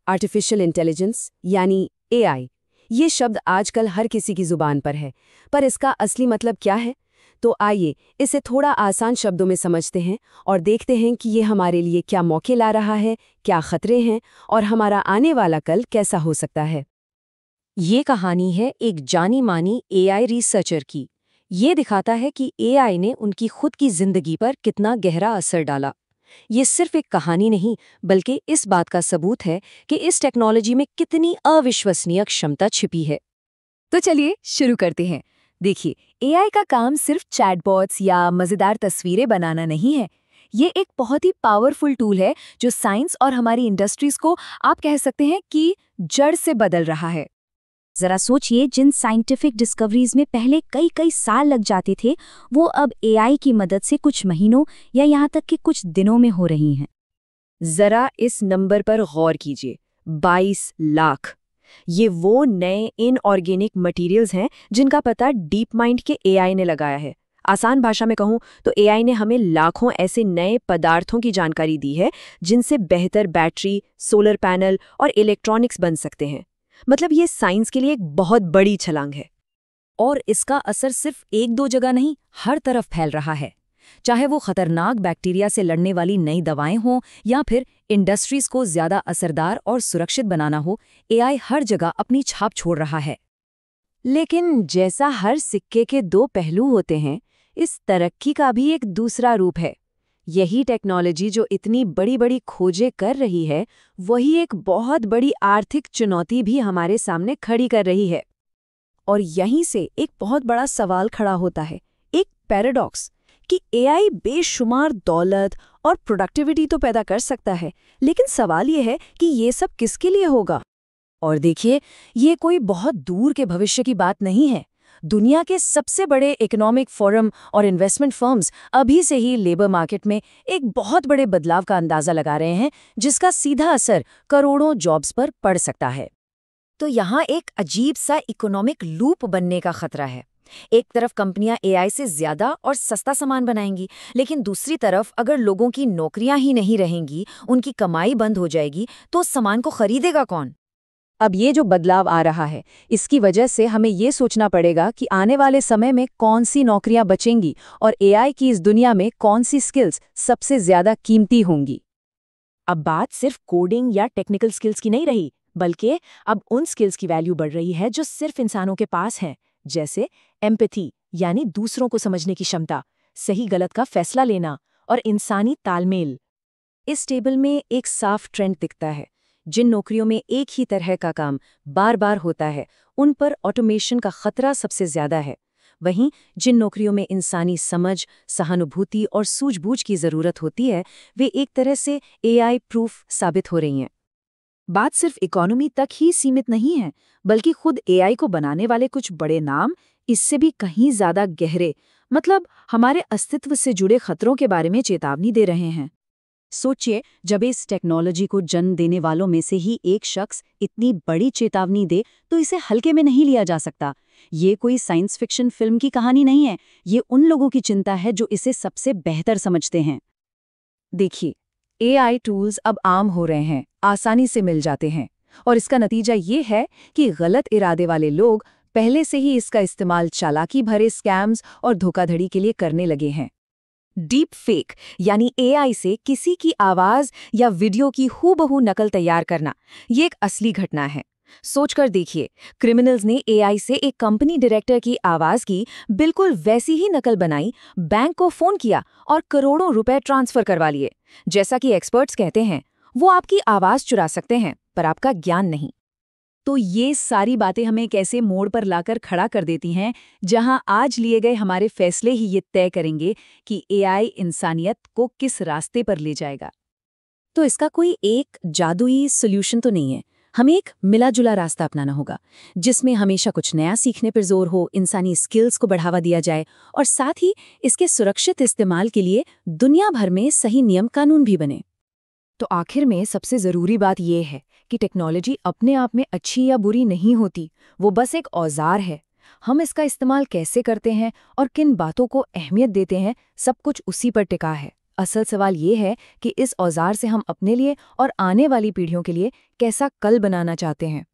Artificial intelligence यानी AI, ये शब्द आजकल हर किसी की जुबान पर है, पर इसका असली मतलब क्या है? तो आइए इसे थोड़ा आसान शब्दों में समझते हैं और देखते हैं कि ये हमारे लिए क्या मौके ला रहा है, क्या खतरे हैं और हमारा आने वाला कल कैसा हो सकता है। ये कहानी है एक जानी मानी एआई रिसर्चर की। ये दिखाता है कि एआई ने उनकी खुद की जिंदगी पर कितना गहरा असर डाला। ये सिर्फ एक कहानी नहीं, बल्कि इस बात का सबूत है कि इस टेक्नोलॉजी में कितनी अविश्वसनीय क्षमता छिपी है। तो चलिए शुरू करते हैं। देखिए, एआई का काम सिर्फ चैटबॉट्स या मजेदार तस्वीरें बनाना नहीं है। ये एक बहुत ही पावरफुल टूल है जो साइंस और हमारी इंडस्ट्रीज को आप कह सकते हैं कि जड़ से बदल रहा है। जरा सोचिए, जिन साइंटिफिक डिस्कवरीज में पहले कई कई साल लग जाते थे, वो अब एआई की मदद से कुछ महीनों या यहाँ तक कि कुछ दिनों में हो रही हैं। जरा इस नंबर पर गौर कीजिए, 22 लाख। ये वो नए इनऑर्गेनिक मटेरियल्स हैं जिनका पता डीप माइंड के एआई ने लगाया है। आसान भाषा में कहूं तो एआई ने हमें लाखों ऐसे नए पदार्थों की जानकारी दी है जिनसे बेहतर बैटरी, सोलर पैनल और इलेक्ट्रॉनिक्स बन सकते हैं। मतलब ये साइंस के लिए एक बहुत बड़ी छलांग है। और इसका असर सिर्फ एक दो जगह नहीं, हर तरफ फैल रहा है। चाहे वो खतरनाक बैक्टीरिया से लड़ने वाली नई दवाएं हों या फिर इंडस्ट्रीज को ज्यादा असरदार और सुरक्षित बनाना हो, एआई हर जगह अपनी छाप छोड़ रहा है। लेकिन जैसा हर सिक्के के दो पहलू होते हैं, इस तरक्की का भी एक दूसरा रूप है। यही टेक्नोलॉजी जो इतनी बड़ी बड़ी खोजें कर रही है, वही एक बहुत बड़ी आर्थिक चुनौती भी हमारे सामने खड़ी कर रही है। और यहीं से एक बहुत बड़ा सवाल खड़ा होता है, एक पैराडॉक्स, कि एआई बेशुमार दौलत और प्रोडक्टिविटी तो पैदा कर सकता है, लेकिन सवाल ये है कि ये सब किसके लिए होगा। और देखिए, ये कोई बहुत दूर के भविष्य की बात नहीं है। दुनिया के सबसे बड़े इकोनॉमिक फोरम और इन्वेस्टमेंट फर्म्स अभी से ही लेबर मार्केट में एक बहुत बड़े बदलाव का अंदाजा लगा रहे हैं, जिसका सीधा असर करोड़ों जॉब्स पर पड़ सकता है। तो यहाँ एक अजीब सा इकोनॉमिक लूप बनने का खतरा है। एक तरफ कंपनियां एआई से ज्यादा और सस्ता सामान बनाएंगी, लेकिन दूसरी तरफ अगर लोगों की नौकरियां ही नहीं रहेंगी, उनकी कमाई बंद हो जाएगी, तो उस सामान को खरीदेगा कौन? अब ये जो बदलाव आ रहा है, इसकी वजह से हमें ये सोचना पड़ेगा कि आने वाले समय में कौन सी नौकरियां बचेंगी और एआई की इस दुनिया में कौन सी स्किल्स सबसे ज्यादा कीमती होंगी। अब बात सिर्फ कोडिंग या टेक्निकल स्किल्स की नहीं रही, बल्कि अब उन स्किल्स की वैल्यू बढ़ रही है जो सिर्फ इंसानों के पास हैं, जैसे एम्पैथी यानी दूसरों को समझने की क्षमता, सही गलत का फैसला लेना और इंसानी तालमेल। इस टेबल में एक साफ ट्रेंड दिखता है। जिन नौकरियों में एक ही तरह का काम बार बार होता है, उन पर ऑटोमेशन का खतरा सबसे ज्यादा है। वहीं जिन नौकरियों में इंसानी समझ, सहानुभूति और सूझबूझ की जरूरत होती है, वे एक तरह से एआई प्रूफ साबित हो रही हैं। बात सिर्फ इकोनॉमी तक ही सीमित नहीं है, बल्कि खुद एआई को बनाने वाले कुछ बड़े नाम इससे भी कहीं ज्यादा गहरे, मतलब हमारे अस्तित्व से जुड़े खतरों के बारे में चेतावनी दे रहे हैं। सोचिए, जब इस टेक्नोलॉजी को जन्म देने वालों में से ही एक शख्स इतनी बड़ी चेतावनी दे, तो इसे हल्के में नहीं लिया जा सकता। ये कोई साइंस फिक्शन फिल्म की कहानी नहीं है, ये उन लोगों की चिंता है जो इसे सबसे बेहतर समझते हैं। देखिए, एआई टूल्स अब आम हो रहे हैं, आसानी से मिल जाते हैं, और इसका नतीजा ये है कि गलत इरादे वाले लोग पहले से ही इसका इस्तेमाल चालाकी भरे स्कैम्स और धोखाधड़ी के लिए करने लगे हैं। डीप फेक यानी एआई से किसी की आवाज या वीडियो की हूबहू नकल तैयार करना, ये एक असली घटना है। सोचकर देखिए, क्रिमिनल्स ने एआई से एक कंपनी डायरेक्टर की आवाज की बिल्कुल वैसी ही नकल बनाई, बैंक को फोन किया और करोड़ों रुपए ट्रांसफर करवा लिए। जैसा कि एक्सपर्ट्स कहते हैं, वो आपकी आवाज चुरा सकते हैं, पर आपका ज्ञान नहीं। तो ये सारी बातें हमें एक ऐसे मोड़ पर लाकर खड़ा कर देती हैं जहां आज लिए गए हमारे फैसले ही ये तय करेंगे कि एआई इंसानियत को किस रास्ते पर ले जाएगा। तो इसका कोई एक जादुई सॉल्यूशन तो नहीं है। हमें एक मिला-जुला रास्ता अपनाना होगा, जिसमें हमेशा कुछ नया सीखने पर जोर हो, इंसानी स्किल्स को बढ़ावा दिया जाए और साथ ही इसके सुरक्षित इस्तेमाल के लिए दुनिया भर में सही नियम कानून भी बने। तो आखिर में सबसे ज़रूरी बात यह है कि टेक्नोलॉजी अपने आप में अच्छी या बुरी नहीं होती, वो बस एक औजार है। हम इसका इस्तेमाल कैसे करते हैं और किन बातों को अहमियत देते हैं, सब कुछ उसी पर टिका है। असल सवाल ये है कि इस औजार से हम अपने लिए और आने वाली पीढ़ियों के लिए कैसा कल बनाना चाहते हैं।